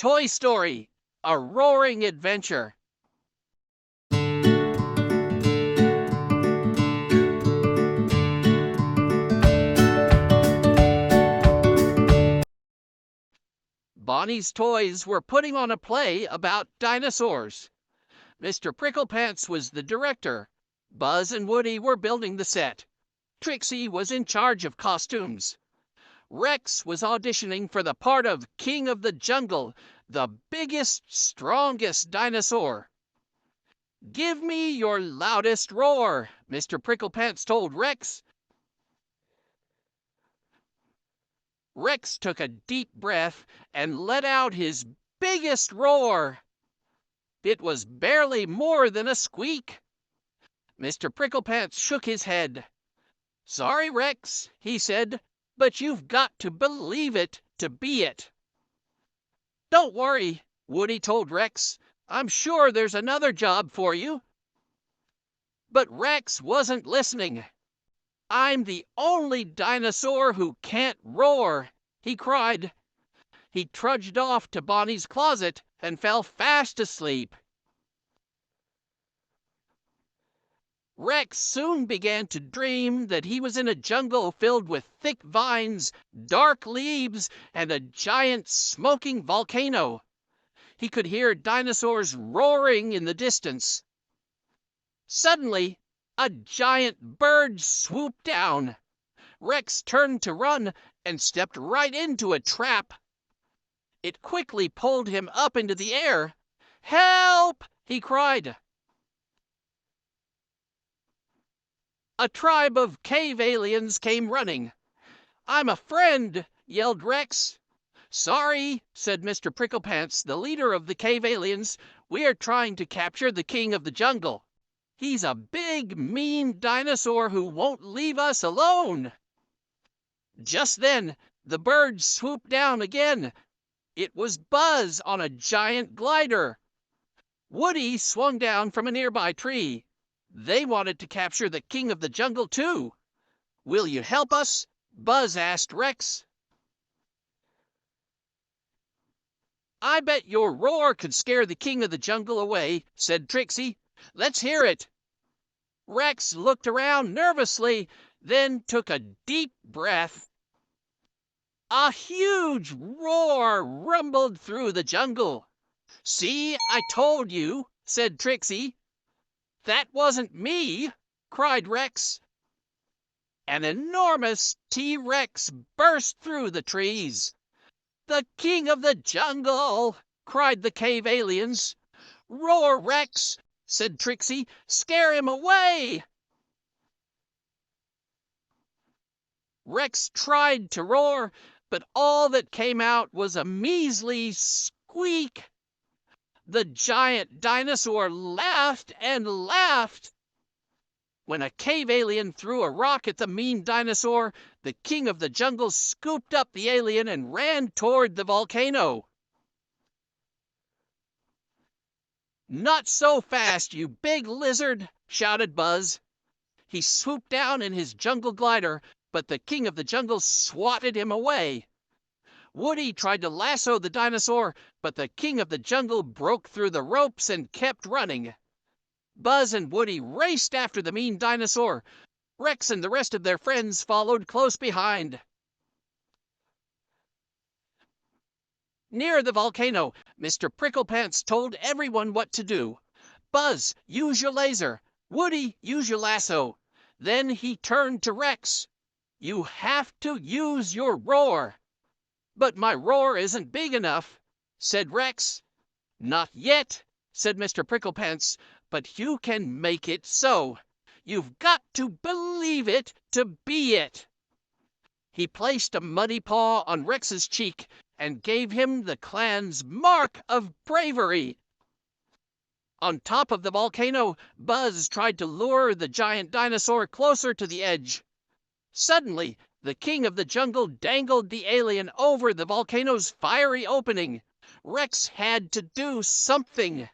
Toy Story, A Roaring Adventure. Bonnie's toys were putting on a play about dinosaurs. Mr. Pricklepants was the director. Buzz and Woody were building the set. Trixie was in charge of costumes. Rex was auditioning for the part of King of the Jungle, the biggest, strongest dinosaur. "Give me your loudest roar," Mr. Pricklepants told Rex. Rex took a deep breath and let out his biggest roar. It was barely more than a squeak. Mr. Pricklepants shook his head. "Sorry, Rex," he said, "but you've got to believe it to be it." "Don't worry," Woody told Rex. "I'm sure there's another job for you." But Rex wasn't listening. "I'm the only dinosaur who can't roar," he cried. He trudged off to Bonnie's closet and fell fast asleep. Rex soon began to dream that he was in a jungle filled with thick vines, dark leaves, and a giant smoking volcano. He could hear dinosaurs roaring in the distance. Suddenly, a giant bird swooped down. Rex turned to run and stepped right into a trap. It quickly pulled him up into the air. "Help!" he cried. A tribe of cave aliens came running. "I'm a friend!" yelled Rex. "Sorry," said Mr. Pricklepants, the leader of the cave aliens. "We are trying to capture the king of the jungle. He's a big, mean dinosaur who won't leave us alone." Just then, the bird swooped down again. It was Buzz on a giant glider. Woody swung down from a nearby tree. They wanted to capture the king of the jungle, too. "Will you help us?" Buzz asked Rex. "I bet your roar could scare the king of the jungle away," said Trixie. "Let's hear it." Rex looked around nervously, then took a deep breath. A huge roar rumbled through the jungle. "See, I told you," said Trixie. "That wasn't me," cried Rex. An enormous T-Rex burst through the trees. "The king of the jungle!" cried the cave aliens. "Roar, Rex!" said Trixie. "Scare him away!" Rex tried to roar, but all that came out was a measly squeak. The giant dinosaur laughed and laughed. When a cave alien threw a rock at the mean dinosaur, the king of the jungle scooped up the alien and ran toward the volcano. "Not so fast, you big lizard!" shouted Buzz. He swooped down in his jungle glider, but the king of the jungle swatted him away. Woody tried to lasso the dinosaur, but the king of the jungle broke through the ropes and kept running. Buzz and Woody raced after the mean dinosaur. Rex and the rest of their friends followed close behind. Near the volcano, Mr. Pricklepants told everyone what to do. "Buzz, use your laser. Woody, use your lasso." Then he turned to Rex. "You have to use your roar." "But my roar isn't big enough," said Rex. "Not yet," said Mr. Pricklepants, "but you can make it so. You've got to believe it to be it." He placed a muddy paw on Rex's cheek and gave him the clan's mark of bravery. On top of the volcano, Buzz tried to lure the giant dinosaur closer to the edge. Suddenly, the king of the jungle dangled the alien over the volcano's fiery opening. Rex had to do something.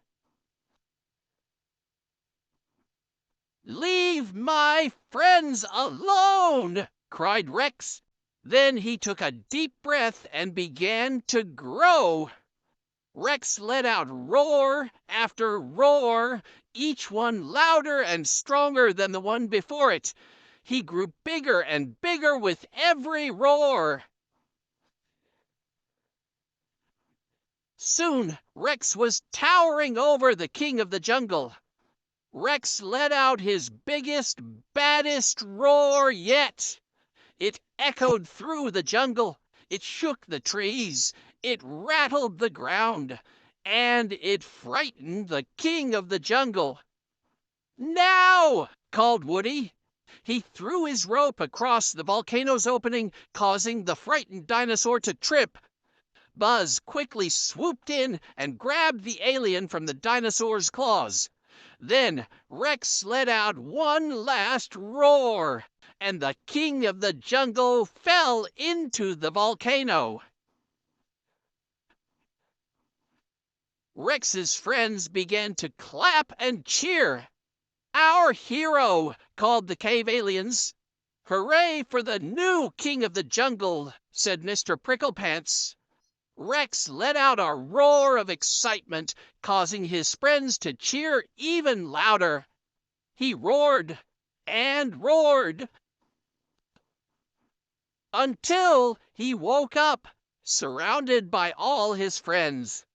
"Leave my friends alone!" cried Rex. Then he took a deep breath and began to grow. Rex let out roar after roar, each one louder and stronger than the one before it. He grew bigger and bigger with every roar. Soon Rex was towering over the king of the jungle. Rex let out his biggest, baddest roar yet. It echoed through the jungle. It shook the trees. It rattled the ground. And it frightened the king of the jungle. "Now!" called Woody. He threw his rope across the volcano's opening, causing the frightened dinosaur to trip. Buzz quickly swooped in and grabbed the alien from the dinosaur's claws. Then Rex let out one last roar, and the king of the jungle fell into the volcano. Rex's friends began to clap and cheer. "Our hero!" called the cave aliens. "Hooray for the new king of the jungle!" said Mr. Pricklepants. Rex let out a roar of excitement, causing his friends to cheer even louder. He roared and roared until he woke up, surrounded by all his friends.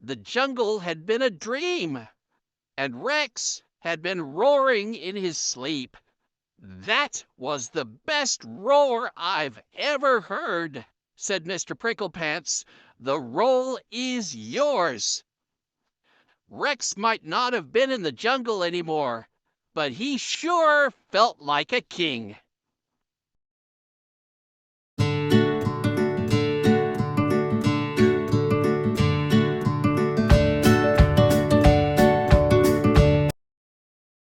The jungle had been a dream, and Rex had been roaring in his sleep. "That was the best roar I've ever heard," said Mr. Pricklepants. "The role is yours." Rex might not have been in the jungle anymore, but he sure felt like a king.